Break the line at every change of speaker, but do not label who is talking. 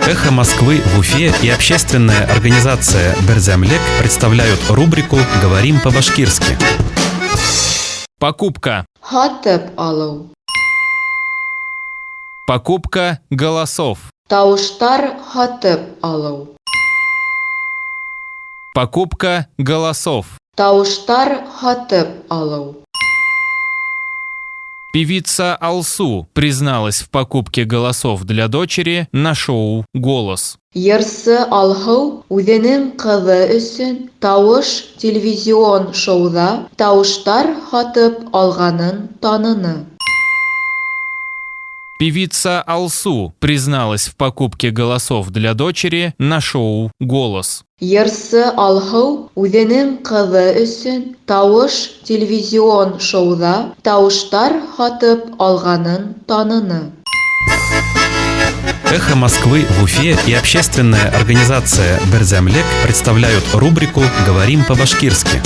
«Эхо Москвы» в Уфе и общественная организация «Берзямлек» представляют рубрику «Говорим по-башкирски».
Покупка.
Һатып алу.
Покупка голосов.
Тауыштар һатып алу.
Покупка голосов.
Тауыштар һатып алу.
Певица Алсу призналась в покупке голосов для дочери на шоу «Голос».
Йырсы Алһыу үҙенең ҡыҙы өсөн тауыш телевизион шоуҙа тауыштар һатып алғанын таныны.
Певица Алсу призналась в покупке голосов для дочери на шоу «Голос».
Йырсы Алһыу үҙенең ҡыҙы өсөн тауыш телевизион шоуҙа тауыштар һатып алғанын таныны.
«Эхо Москвы» в Уфе и общественная организация «Берзямлек» представляют рубрику «Говорим по-башкирски».